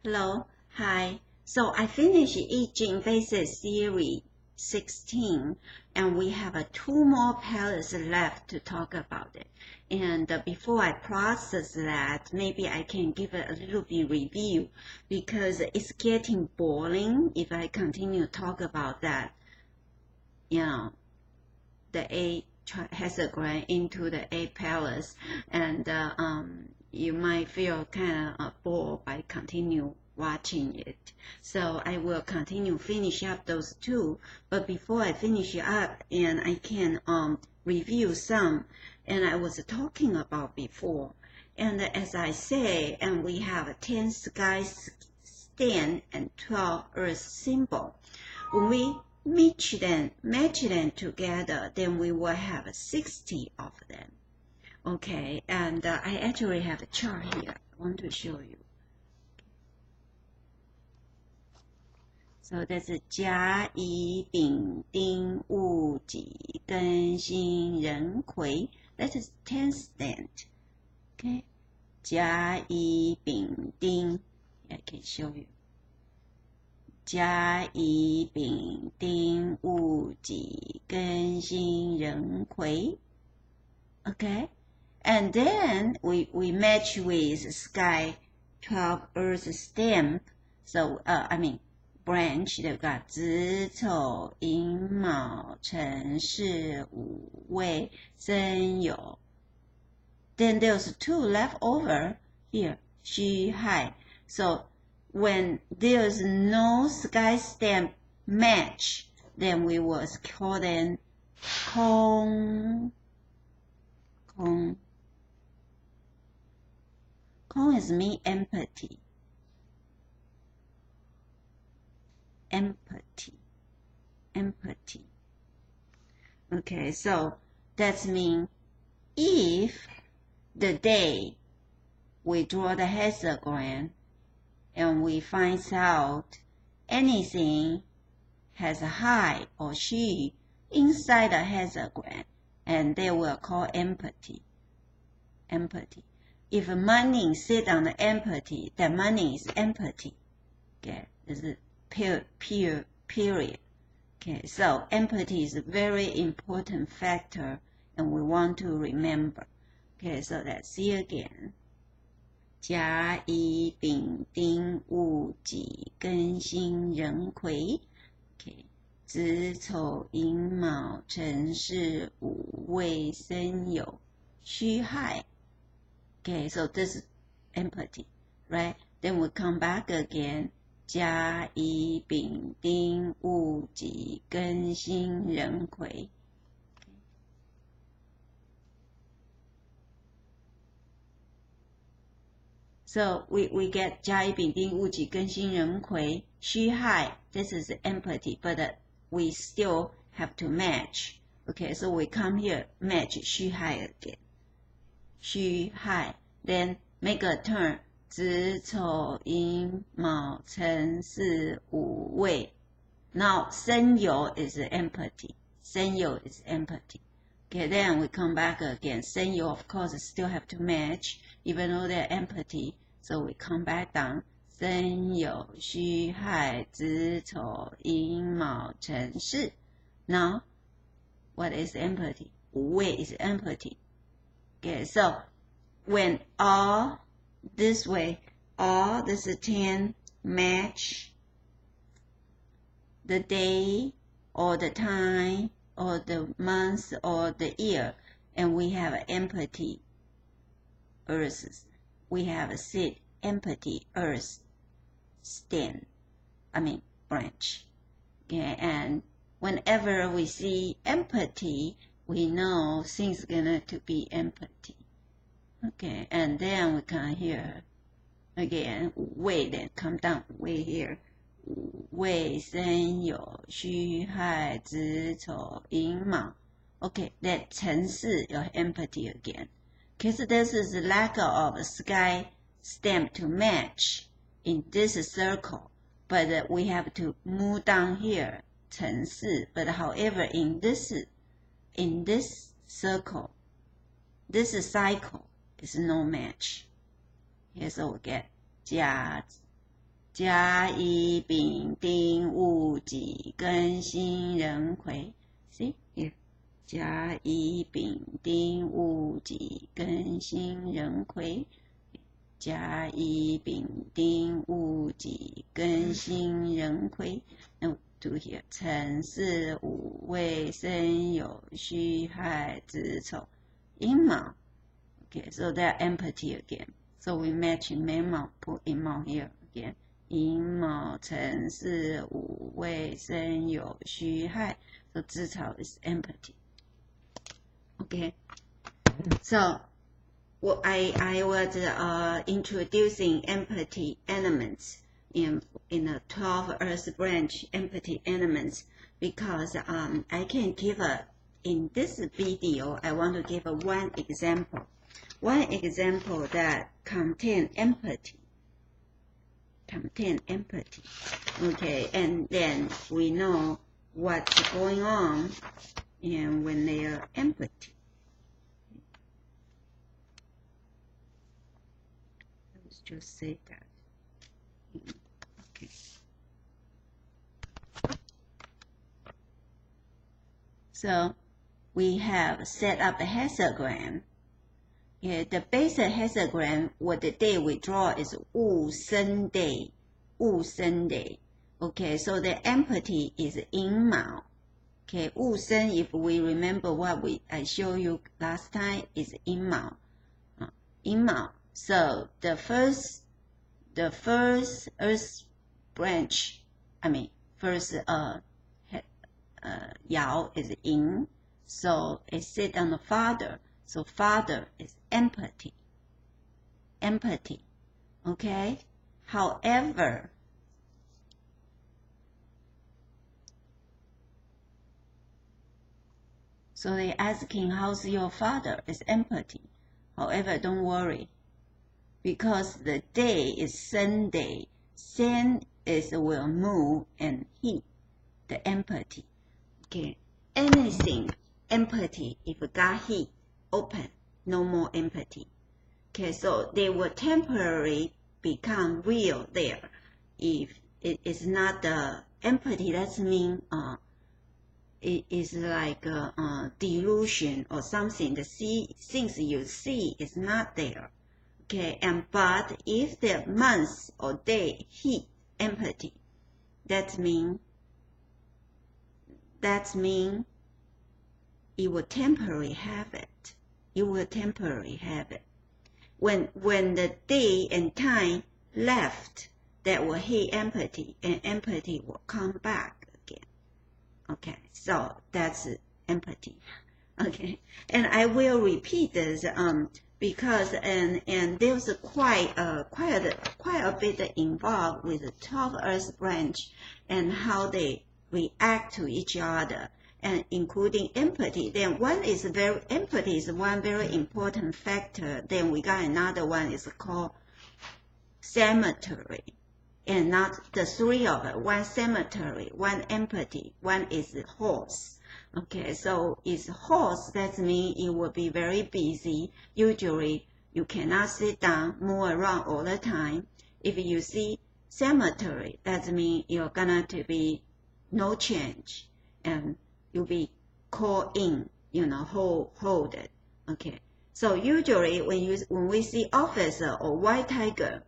Hello, hi. So I finished I Ching Basic Theory 16, and we have two more palettes left to talk about it. And before I process that, maybe I can give it a little bit review because it's getting boring if I continue to talk about that. The A hexagram into the A palettes, and you might feel kind of bored by continue watching it. So I will continue finish up those two. But before I finish up, and I can review some, and I was talking about before. And as I say, and we have 10 sky stand and 12 earth symbol. When we match them together, then we will have 60 of them. Okay, and I actually have a chart here. I want to show you. So that's 甲乙丙丁戊己庚辛壬癸. That is 10 stand. Okay, 甲乙丙丁. I can show you. 甲乙丙丁戊己庚辛壬癸. Okay, and then we match with sky 12 earth stamp. So branch, they've got 子丑寅卯辰巳午未申酉. Then there's 2 left over here, 戌亥. So when there's no sky stamp match, then we will call them 空. 空 is mean empty. Empty. Okay, so that means if the day we draw the hexagram and we find out anything has a hai or she inside the hexagram, and they will call empty. If money sit on the empty, the money is empty. Okay, this is period. Okay, so empty is a very important factor, and we want to remember. Okay, so let's see again. 甲乙丙丁戊己庚辛壬癸. Okay, 子丑寅卯辰巳午未申酉戌亥. Okay, so this is empty, right? Then we come back again. 甲乙丙丁戊己庚辛壬癸. So we get 甲乙丙丁戊己庚辛壬癸戌亥. This is empty, but we still have to match. Okay, so we come here, match 戌亥again. 戌亥, then make a turn. 子丑寅卯辰巳午未. Now 申酉is empty. 申酉is empty. Okay, then we come back again. 申酉, of course, still have to match, even though they're empty. So we come back down. 申酉戌亥子丑寅卯辰巳. Now, what is empty? 午未 is empty. Okay, so when all this way, all this is 10 match the day or the time or the month or the year, and we have empty earths. We have a seed empty earth stand, branch. Okay, and whenever we see empty, we know things gonna to be empty. Okay, and then we come here again, 未, then come down, 未 here. 未申酉戌亥子丑寅卯. Okay, that 辰巳you're empty again. Because this is lack of sky stamp to match in this circle, but we have to move down here, 辰巳. But however, in this circle, this cycle is no match. Here, so we get 甲甲乙丙丁戊己庚辛壬癸。See here. 甲乙丙丁戊己庚辛壬癸。甲乙丙丁戊己庚辛壬癸。Now to here. 辰巳午未申酉戌亥子丑寅卯。Okay, so they're empty again. So we match main mao, put in mao here again. 寅卯辰巳午未申酉戌亥. So 子丑 is empty. Okay. So I was introducing empty elements in the 12 earth branch empty elements because I can give in this video I want to give one example. One example that contain empty. Okay, and then we know what's going on and when they are empty. Let's just say that. Okay. So we have set up a histogram. Yeah, the basic histogram, what the day we draw is Wu Sen Day. Wu Sen Day. Okay, so the empty is Yin Mao. Okay, Wu Sen, if we remember what I showed you last time, is Yin Mao. Yin Mao. So the first earth branch, first Yao is Yin. So it sit on the father. So father is empty. Okay? However, so they're asking, how's your father? It's empty. However, don't worry. Because the day is Sunday. Sen is will move and heat, the empty. Okay? Anything empty, if it got heat, open, no more empty. Okay, so they will temporarily become real there. If it is not empty, that means it is like a delusion or something. The things you see is not there. Okay, but if the month or day heat empty, that means it will temporarily have it. You will temporarily have it. When the day and time left, that will hit empty, and empty will come back again. Okay, so that's empty. Okay, and I will repeat this because and there's quite a bit involved with the 12 earth branch and how they react to each other. And including empty, then empty is one very important factor. Then we got another one is called cemetery, and not the three of it. One cemetery, one empty, one is horse. Okay, so it's horse. That means it will be very busy. Usually, you cannot sit down, move around all the time. If you see cemetery, that means you're gonna to be no change and you'll be called in, hold it. Okay. So usually when we see officer or white tiger,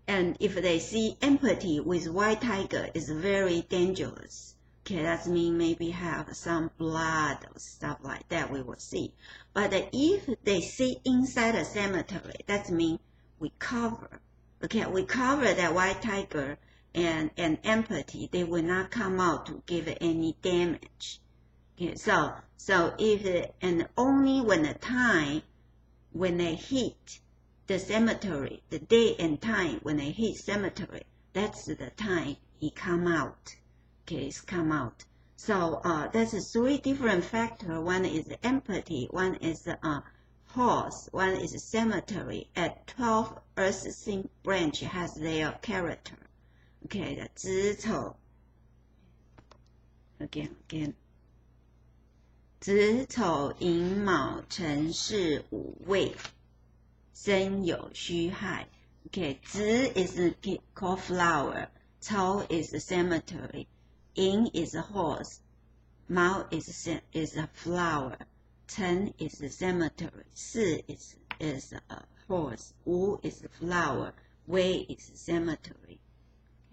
and if they see empty with white tiger, it's very dangerous. Okay, that means maybe have some blood or stuff like that we will see. But if they see inside a cemetery, that means we cover. Okay, we cover that white tiger and empty, they will not come out to give any damage. Okay, so if and only when they hit the cemetery, the day and time when they hit cemetery, that's the time it come out. Okay, it's come out. So that's three different factors. One is empty, one is horse, one is cemetery. At 12 earth branch has their character. Okay, the 子丑 again 子丑寅卯辰巳午未申酉戌亥 Okay, 子 is called flower, 草 is cemetery, 银 is a horse, 毛 is a flower, 城 is a cemetery, 四 is a horse, 无 is a flower, 微 is a cemetery.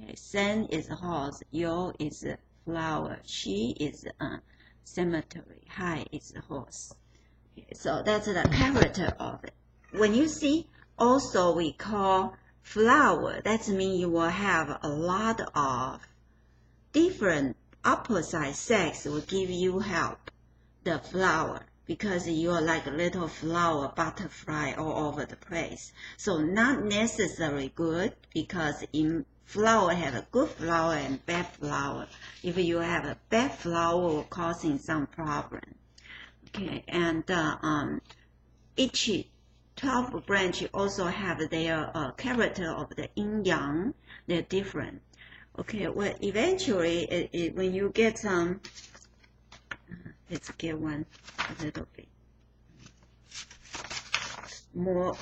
Okay, 生 is a horse, 有 is a flower, 虚 is a cemetery, 亥 is a horse. Okay, so that's the character of it. When you see, also we call flower, that means you will have a lot of different opposite sex will give you help, the flower, because you are like a little flower butterfly all over the place. So not necessarily good, because in flower have a good flower and bad flower. If you have a bad flower, causing some problem. Okay, and each 12 branch also have their character of the yin yang. They're different. Okay, well, eventually, when you get some, let's get one a little bit more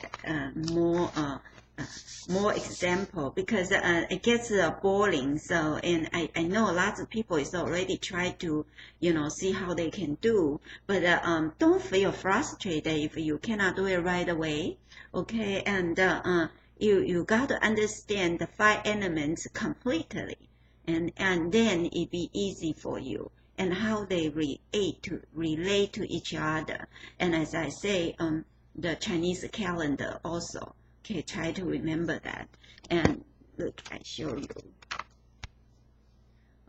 example, because it gets boring. So, and I know lots of people is already try to, see how they can do, but don't feel frustrated if you cannot do it right away. Okay, and you got to understand the 5 elements completely, and then it be easy for you, and how they relate to each other. And as I say, the Chinese calendar also. Okay, try to remember that. And look, I show you.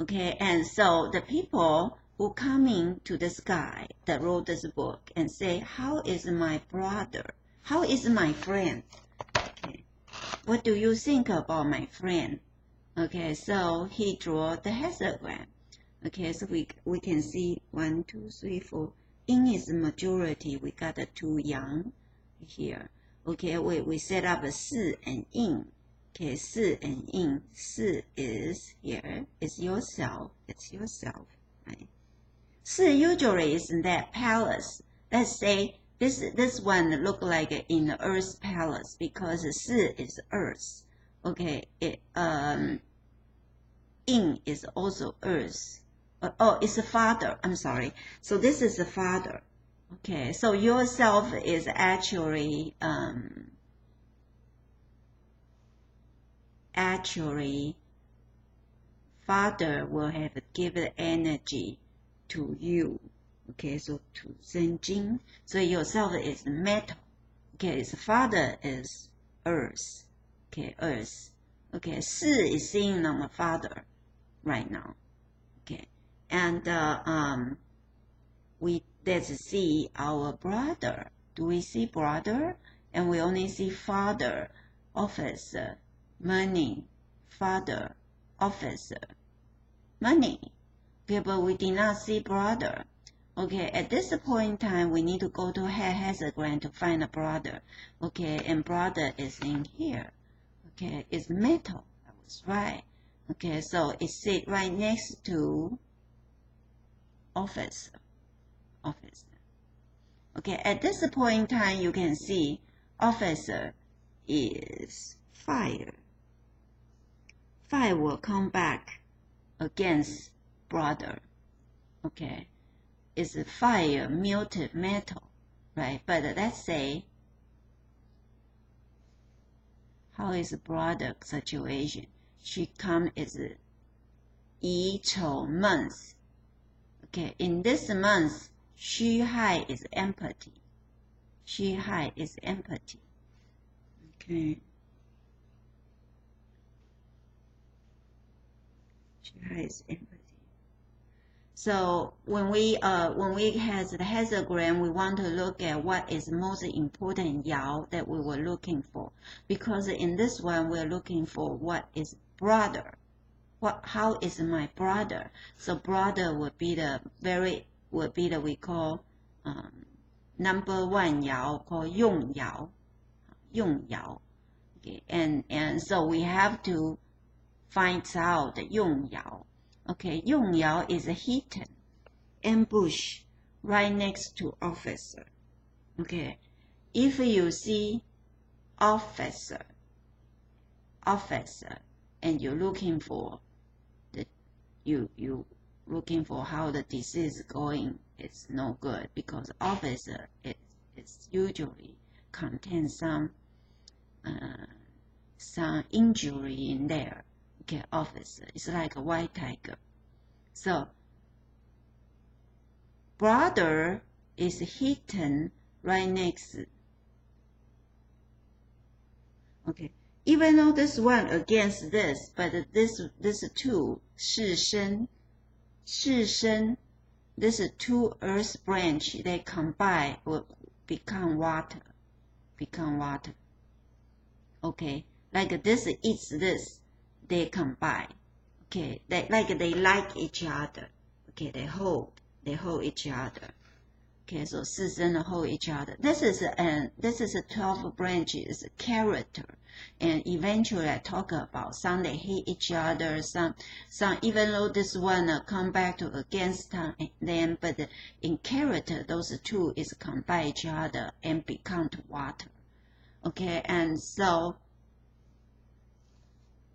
Okay, and so the people who coming to this guy that wrote this book and say, how is my brother? How is my friend? Okay, what do you think about my friend? Okay, so he drew the hexagram. Okay, so we can see 1, 2, 3, 4. Yin is majority. We got the 2 yang here. Okay, we set up a 4 and yin. Okay, 4 and yin. 4 is here. It's yourself. It's yourself. Right? 4 usually is in that palace. Let's say this one look like in the Earth palace, because 4 is Earth. Okay, yin is also Earth. It's a father. I'm sorry. So this is the father. Okay, so yourself is actually father will have given energy to you. Okay, so to Shen Jing. So yourself is metal. Okay, his father is earth. Okay, earth. Okay, 4 is seeing on the father right now. Okay, and let's see our brother. Do we see brother? And we only see father, officer, money, father, officer, money. Okay, but we did not see brother. Okay, at this point in time, we need to go to hexagram to find a brother. Okay, and brother is in here. Okay, it's metal. That was right. Okay, so it sits right next to officer. Okay, at this point in time, you can see officer is fire. Fire will come back against brother. Okay, it's a fire, melted metal, right? But let's say, how is the brother situation? She come as Yi Chou month. Okay, in this month, Xu Hai is empty. Xu Hai is empty. Okay. Xu Hai is empty. So when we have the hexagram, we want to look at what is most important yao that we were looking for. Because in this one, we're looking for what is brother. How is my brother? So brother would be we call number 1 yao, called yong yao. Okay, and so we have to find out the yong yao. Okay, yong yao is a hidden ambush right next to officer. Okay, if you see officer, officer and you're looking for you looking for how the disease is going, it's no good, because officer it's usually contains some injury in there. Okay, officer, it's like a white tiger. So brother is hidden right next. Okay, even though this one against this, but this two, 世生, this two earth branch, they combine will become water. Okay, like this eats this, they combine. Okay, they like each other. Okay, they hold each other. Okay, so 世生 hold each other. This is a 12 branches character, and eventually I talk about some they hate each other, some even though this one come back to against them, but in character those two is combine each other and become to water. Okay, and so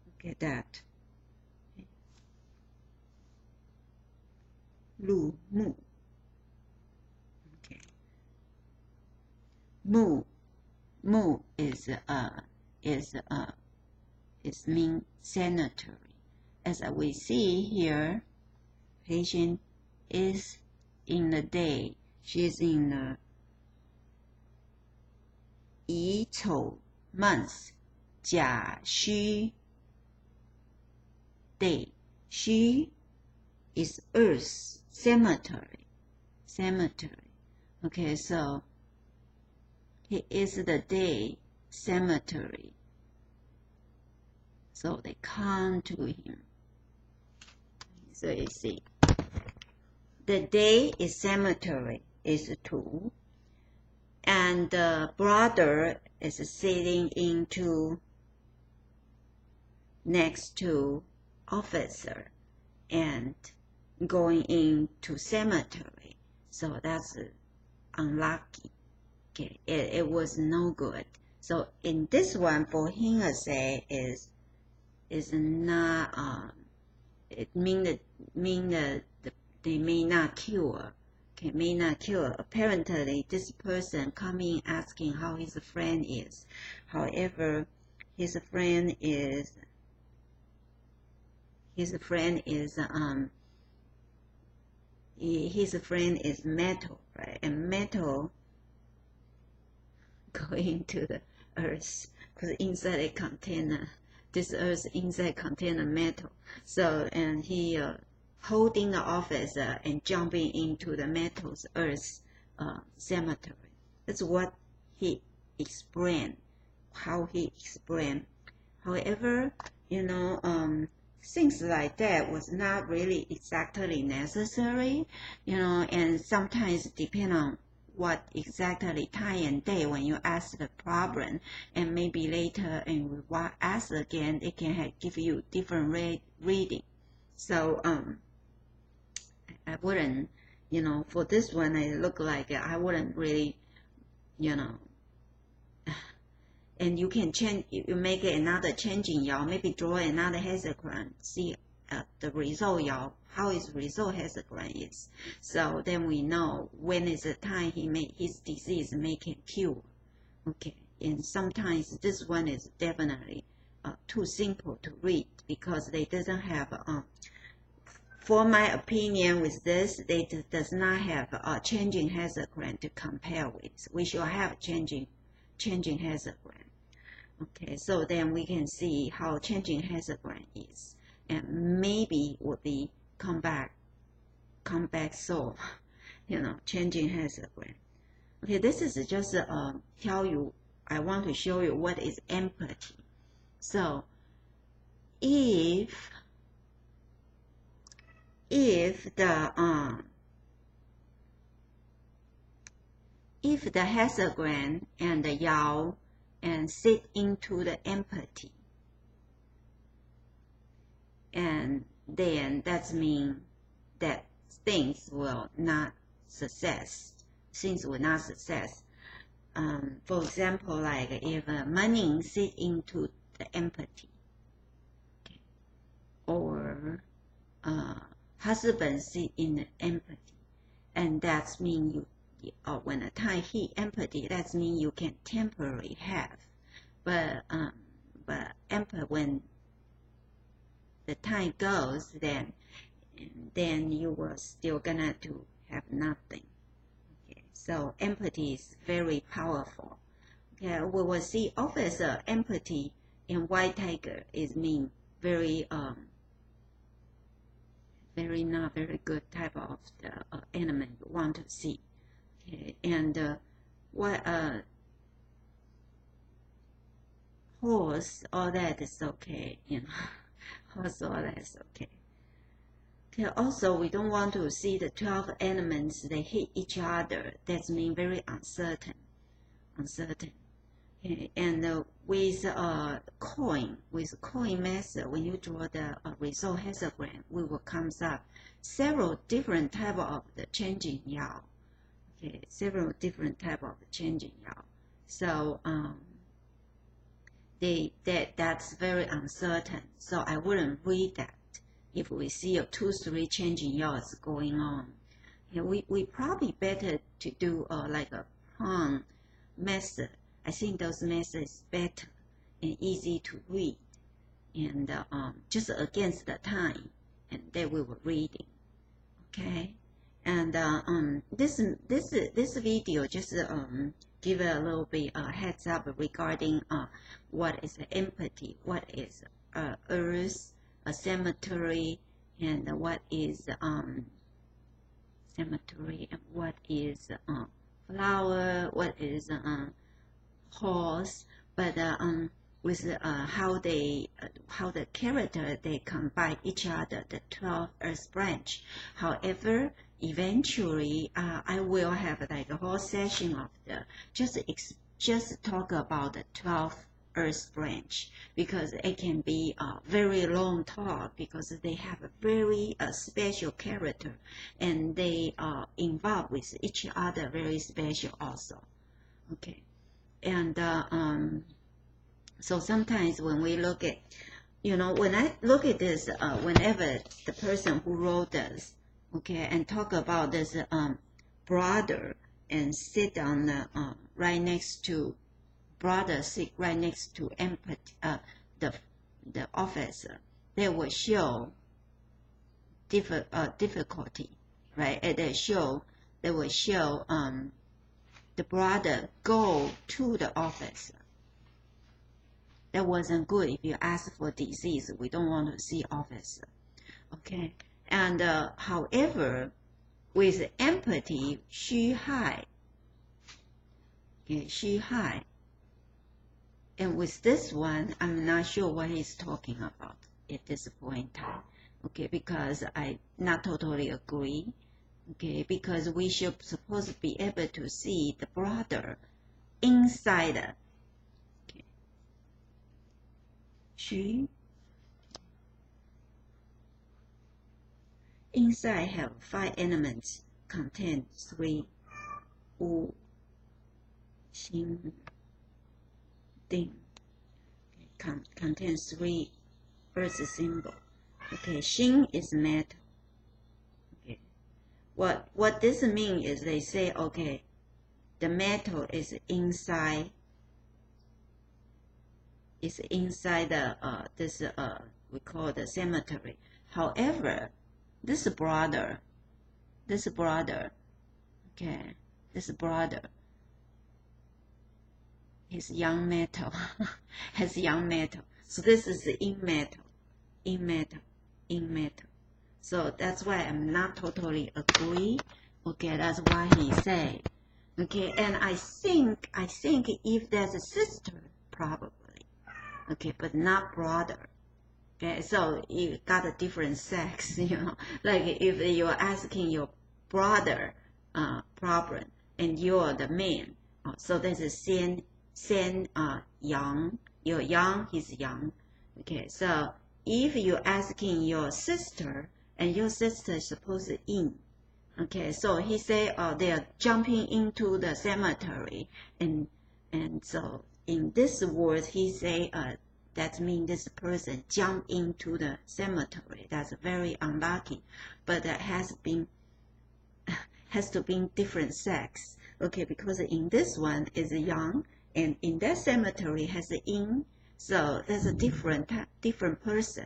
look at that. Lu mu. Okay. Mu is mean sanitary. As we see here, patient is in the day. She is in the 乙丑 month, 甲戌 day. She is earth, cemetery. Okay, so he is the day cemetery. So they come to him. So you see, the day is cemetery is 2, and the brother is sitting into next to officer and going into cemetery. So that's unlucky. Okay, it was no good. So in this one, for him to say is not it mean that they may not cure. Okay, may not cure. Apparently, this person coming asking how his friend is. However, his friend is metal, right? And metal going to the earth, because inside it contain this earth inside contain a metal. So and he holding the officer and jumping into the metal's earth cemetery. That's what he explained. How he explained. However, things like that was not really exactly necessary, and sometimes depend on what exactly time and day when you ask the problem, and maybe later and we ask again, it can give you different reading. So I wouldn't, for this one, it looked like I wouldn't really, and you can change, you make another changing yao, maybe draw another hexagram, see the result yao, how his result hexagram is. So then we know when is the time his disease can cure. Okay, and sometimes this one is definitely too simple to read because they doesn't have, for my opinion with this, they does not have a changing hexagram to compare with. We should have changing hexagram. Okay, so then we can see how changing hexagram is, and maybe would be come back solve, changing hexagram. Okay, this is just tell you. I want to show you what is empathy. So if the hexagram and the yao and sit into the empathy, and then that means that things will not success. For example, like if money sit into the empathy, or husband sit in empathy, and that's mean you when the time hit empathy, that's mean you can temporarily have, but when the time goes, then you will still gonna to have nothing. Okay, so empathy is very powerful. Okay, we will see officer empathy in white tiger is mean very very not very good type of the element you want to see. Okay, and what horse, all that is okay, you know. Horse, all that is okay. Okay, also we don't want to see the 12 elements they hit each other. That's mean very uncertain. Okay, and with coin method, when you draw the result histogram, we will comes up several different type of the changing yao. Okay, several different type of changing yao. So that's very uncertain. So I wouldn't read that if we see a 2-3 changing yaws going on. You know, we probably better to do like a prong method. I think those methods better and easy to read, and just against the time, and then we were reading. Okay, and this video just give a little bit heads up regarding what is empathy, what is earth, a cemetery, and what is cemetery, and what is flower, what is horse, but with how the character they combine each other, the 12 earth branch. However, eventually I will have like a whole session of the just talk about the 12 earth branch, because it can be a very long talk, because they have a very special character, and they are involved with each other very special also. Okay, and so sometimes when we look at, you know, when I look at this, whenever the person who wrote this, okay, and talk about this brother and sit on the right next to brother, sit right next to empathy, the officer, they will show difficulty, right? And they will show the brother go to the officer. That wasn't good. If you ask for disease, we don't want to see officer. Okay, and however, with empathy, she high. Okay, she high. And with this one, I'm not sure what he's talking about at this point in time. Okay, because I not totally agree. Okay, because we should supposed to be able to see the brother inside. Okay, she inside have 5 elements, contain 3 wu, xing, ding. Okay, contains 3 earth symbol. Okay, xing is metal. Okay, what this means is they say, okay, the metal is inside. Is inside the this we call the cemetery. However, this brother, okay, this brother is young metal, has young metal. So this is in metal. So that's why I'm not totally agree. Okay, that's why he said. Okay, and I think if there's a sister, probably. Okay, but not brother. Okay, so you got a different sex, you know. Like if you're asking your brother problem, and you're the man, so this is Xian Yang. You're young, he's young. Okay, so if you're asking your sister, and your sister is supposed to in. Okay, so he say, they are jumping into the cemetery, and so in this word he say, That means this person jumped into the cemetery. That's very unlucky, but that has to be different sex. Okay, because in this one is young, and in that cemetery has an ing, so that's a different person,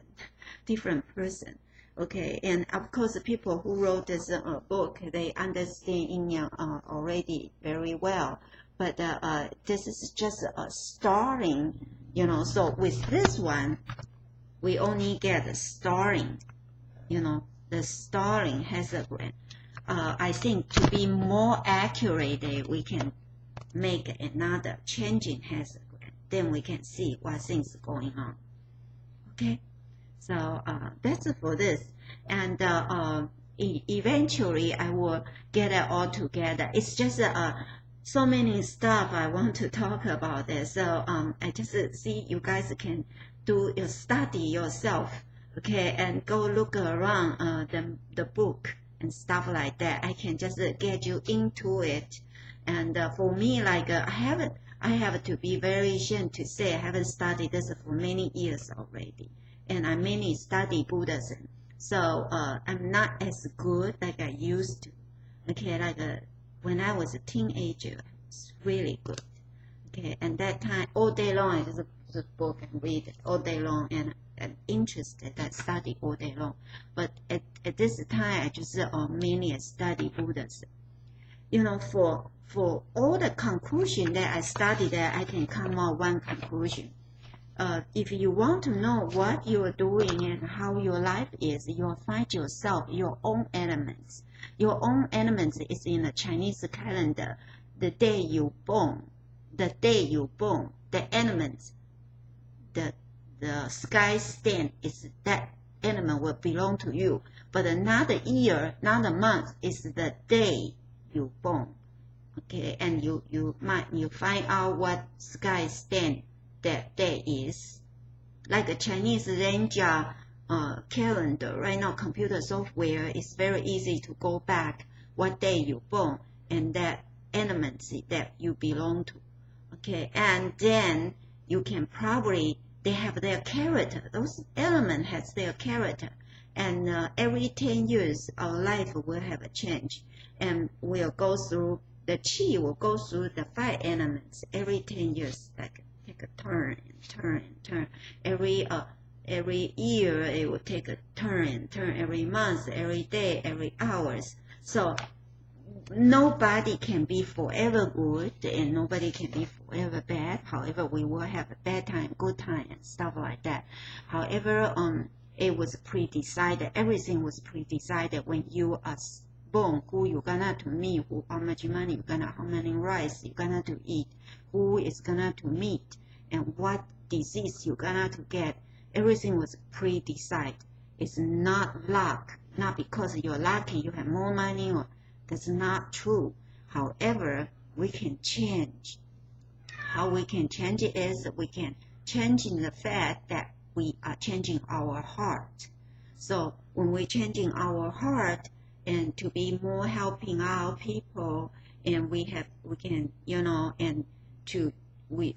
different person. Okay, and of course, the people who wrote this book, they understand Indian already very well. But this is just a starring, you know. So with this one, we only get the starring, you know. The starring has a grant. I think to be more accurate, we can make another changing has a grant. Then we can see what things going on. Okay. So that's for this, and eventually I will get it all together. It's just so many stuff I want to talk about this. So I just see you guys can do your study yourself, okay, and go look around the book and stuff like that. I can just get you into it, and for me, like I have to be very ashamed to say I haven't studied this for many years already. And I mainly study Buddhism, so I'm not as good like I used to. Okay, like when I was a teenager, it's really good. Okay, and that time all day long I just put the book and read it all day long, and I'm interested. I study all day long, but at this time I just mainly study Buddhism. You know, for all the conclusion that I studied, that I can come out one conclusion. If you want to know what you're doing and how your life is, you'll find yourself your own elements. Your own elements is in the Chinese calendar. The day you born, the elements, the sky stand is that element will belong to you. But another year, another month is the day you born. Okay, and you find out what sky stand that day is. Like a Chinese Renja calendar, right now computer software is very easy to go back what day you born and that elements that you belong to. Okay, and then you can probably, they have their character. Those elements has their character, and every 10 years our life will have a change, and we'll go through, the chi will go through the 5 elements every 10 years, like take a turn. Every year it will take a turn. Every month, every day, every hours. So nobody can be forever good, and nobody can be forever bad. However, we will have a bad time, good time, and stuff like that. However, it was pre-decided. Everything was pre-decided when you are born. Who you gonna to meet? How much money you gonna? How many rice you gonna to eat? Who is gonna to meet? And what disease you gonna to get? Everything was pre-decided. It's not luck. Not because you're lucky, you have more money, or that's not true. However, we can change. How we can change it is we can change in the fact that we are changing our heart. So when we're changing our heart and to be more helping our people, and we can, you know, and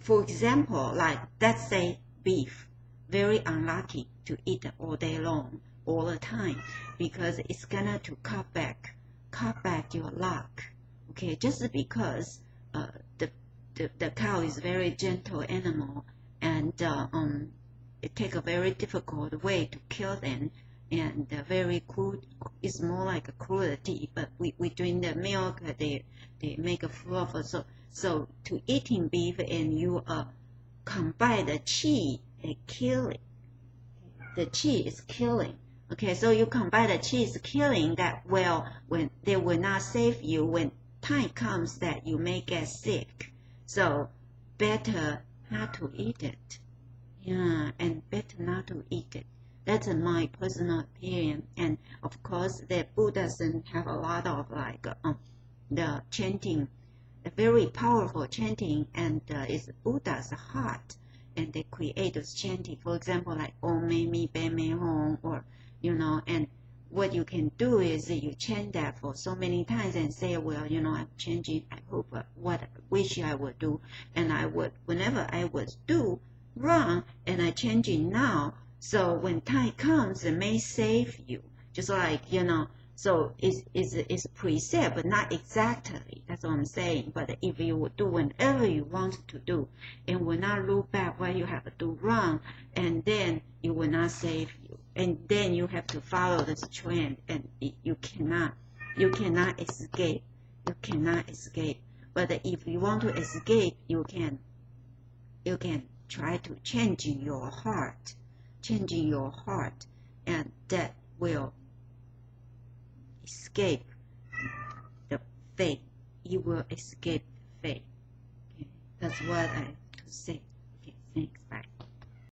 for example, like let's say beef, very unlucky to eat all day long, all the time, because it's gonna to cut back your luck. Okay, just because the cow is very gentle animal, and it take a very difficult way to kill them, and very crude. It's more like a cruelty. But we drink the milk. They make a fluff. So to eating beef, and you combine the qi, they kill it. The qi is killing. Okay, so you combine the qi is killing that. Well, when they will not save you when time comes that you may get sick. So better not to eat it. Yeah, and better not to eat it. That's my personal opinion. And of course, the Buddhism have a lot of like the chanting, a very powerful chanting, and it's Buddha's heart, and they create this chanting. For example, like Om Me Mi Pe Me Hong, or you know, and what you can do is you chant that for so many times and say, well, you know, I'm changing. I hope what I wish I would do, and I would, whenever I would do wrong and I change it now. So when time comes, it may save you. Just like, so it's preset, but not exactly. That's what I'm saying. But if you would do whenever you want to do, and will not look back what you have to do wrong, and then it will not save you. And then you have to follow this trend, and you cannot escape. You cannot escape. But if you want to escape, you can try to change your heart, and that will escape the fate. You will escape the fate. Okay? That's what I have to say. Okay, thanks. Bye.